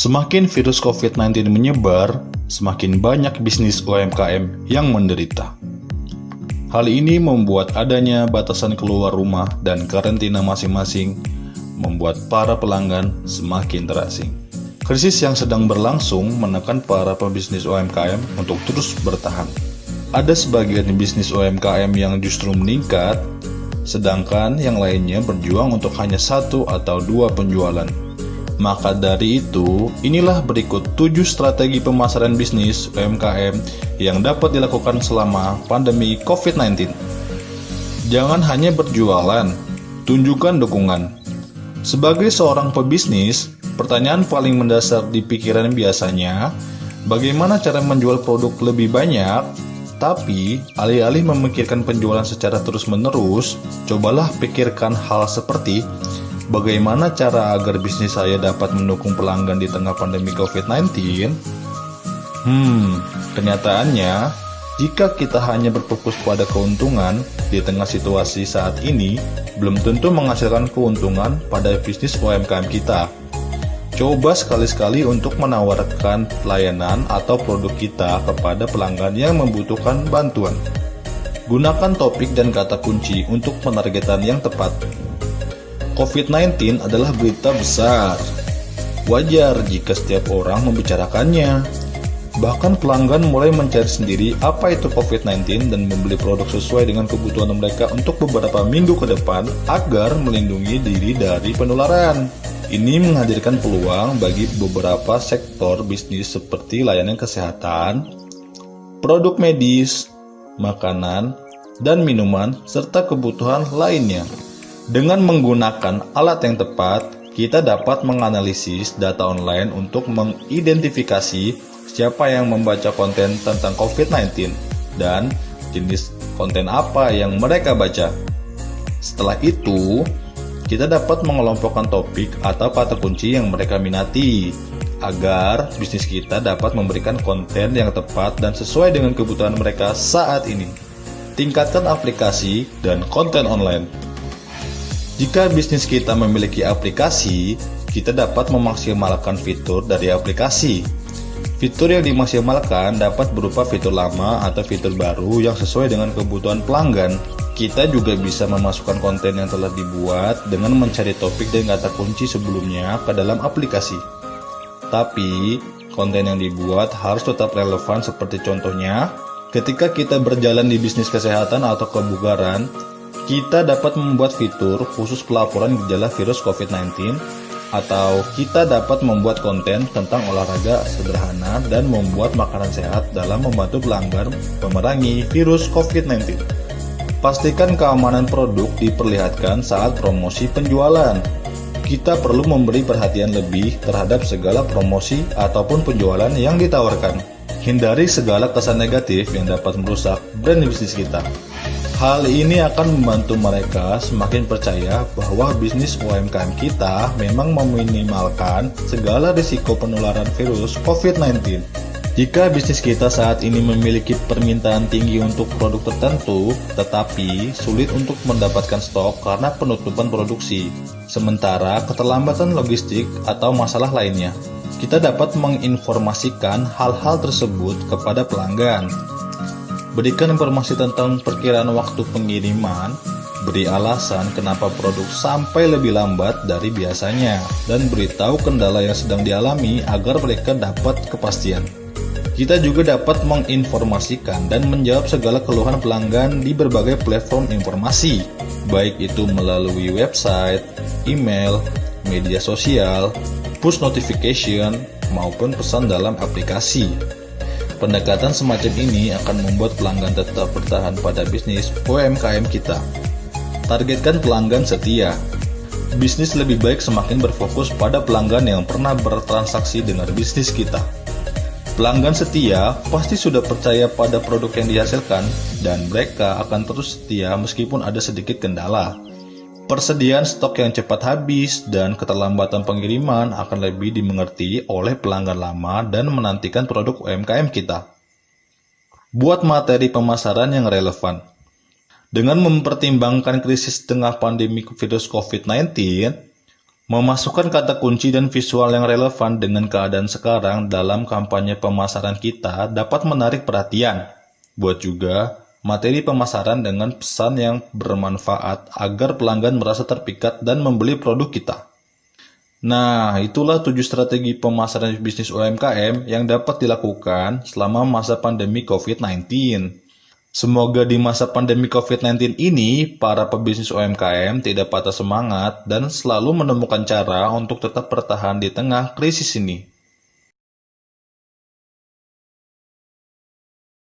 Semakin virus COVID-19 menyebar, semakin banyak bisnis UMKM yang menderita. Hal ini membuat adanya batasan keluar rumah dan karantina masing-masing membuat para pelanggan semakin terasing. Krisis yang sedang berlangsung menekan para pebisnis UMKM untuk terus bertahan. Ada sebagian bisnis UMKM yang justru meningkat, sedangkan yang lainnya berjuang untuk hanya 1 atau 2 penjualan. Maka dari itu, inilah berikut 7 strategi pemasaran bisnis UMKM yang dapat dilakukan selama pandemi COVID-19. Jangan hanya berjualan, tunjukkan dukungan. Sebagai seorang pebisnis, pertanyaan paling mendasar di pikiran biasanya, bagaimana cara menjual produk lebih banyak? Tapi, alih-alih memikirkan penjualan secara terus-menerus, cobalah pikirkan hal seperti bagaimana cara agar bisnis saya dapat mendukung pelanggan di tengah pandemi COVID-19? Kenyataannya, jika kita hanya berfokus pada keuntungan di tengah situasi saat ini, belum tentu menghasilkan keuntungan pada bisnis UMKM kita. Coba sekali-sekali untuk menawarkan layanan atau produk kita kepada pelanggan yang membutuhkan bantuan. Gunakan topik dan kata kunci untuk penargetan yang tepat. COVID-19 adalah berita besar. Wajar jika setiap orang membicarakannya. Bahkan pelanggan mulai mencari sendiri apa itu COVID-19 dan membeli produk sesuai dengan kebutuhan mereka untuk beberapa minggu ke depan agar melindungi diri dari penularan. Ini menghadirkan peluang bagi beberapa sektor bisnis seperti layanan kesehatan, produk medis, makanan, dan minuman, serta kebutuhan lainnya. Dengan menggunakan alat yang tepat, kita dapat menganalisis data online untuk mengidentifikasi siapa yang membaca konten tentang COVID-19 dan jenis konten apa yang mereka baca. Setelah itu, kita dapat mengelompokkan topik atau kata kunci yang mereka minati, agar bisnis kita dapat memberikan konten yang tepat dan sesuai dengan kebutuhan mereka saat ini. Tingkatkan aplikasi dan konten online. Jika bisnis kita memiliki aplikasi, kita dapat memaksimalkan fitur dari aplikasi. Fitur yang dimaksimalkan dapat berupa fitur lama atau fitur baru yang sesuai dengan kebutuhan pelanggan. Kita juga bisa memasukkan konten yang telah dibuat dengan mencari topik dan kata kunci sebelumnya ke dalam aplikasi. Tapi, konten yang dibuat harus tetap relevan seperti contohnya, ketika kita berjalan di bisnis kesehatan atau kebugaran, kita dapat membuat fitur khusus pelaporan gejala virus COVID-19, atau kita dapat membuat konten tentang olahraga sederhana dan membuat makanan sehat dalam membantu pelanggan memerangi virus COVID-19. Pastikan keamanan produk diperlihatkan saat promosi penjualan. Kita perlu memberi perhatian lebih terhadap segala promosi ataupun penjualan yang ditawarkan. Hindari segala kesan negatif yang dapat merusak brand bisnis kita. Hal ini akan membantu mereka semakin percaya bahwa bisnis UMKM kita memang meminimalkan segala risiko penularan virus COVID-19. Jika bisnis kita saat ini memiliki permintaan tinggi untuk produk tertentu, tetapi sulit untuk mendapatkan stok karena penutupan produksi, sementara keterlambatan logistik atau masalah lainnya, kita dapat menginformasikan hal-hal tersebut kepada pelanggan. Berikan informasi tentang perkiraan waktu pengiriman, beri alasan kenapa produk sampai lebih lambat dari biasanya, dan beritahu kendala yang sedang dialami agar mereka dapat kepastian. Kita juga dapat menginformasikan dan menjawab segala keluhan pelanggan di berbagai platform informasi, baik itu melalui website, email, media sosial, push notification, maupun pesan dalam aplikasi. Pendekatan semacam ini akan membuat pelanggan tetap bertahan pada bisnis UMKM kita. Targetkan pelanggan setia. Bisnis lebih baik semakin berfokus pada pelanggan yang pernah bertransaksi dengan bisnis kita. Pelanggan setia pasti sudah percaya pada produk yang dihasilkan dan mereka akan terus setia meskipun ada sedikit kendala. Persediaan stok yang cepat habis dan keterlambatan pengiriman akan lebih dimengerti oleh pelanggan lama dan menantikan produk UMKM kita. Buat materi pemasaran yang relevan. Dengan mempertimbangkan krisis tengah pandemi virus COVID-19, Memasukkan kata kunci dan visual yang relevan dengan keadaan sekarang dalam kampanye pemasaran kita dapat menarik perhatian. Buat juga materi pemasaran dengan pesan yang bermanfaat agar pelanggan merasa terpikat dan membeli produk kita. Nah, itulah 7 strategi pemasaran bisnis UMKM yang dapat dilakukan selama masa pandemi COVID-19. Semoga di masa pandemi COVID-19 ini, para pebisnis UMKM tidak patah semangat dan selalu menemukan cara untuk tetap bertahan di tengah krisis ini.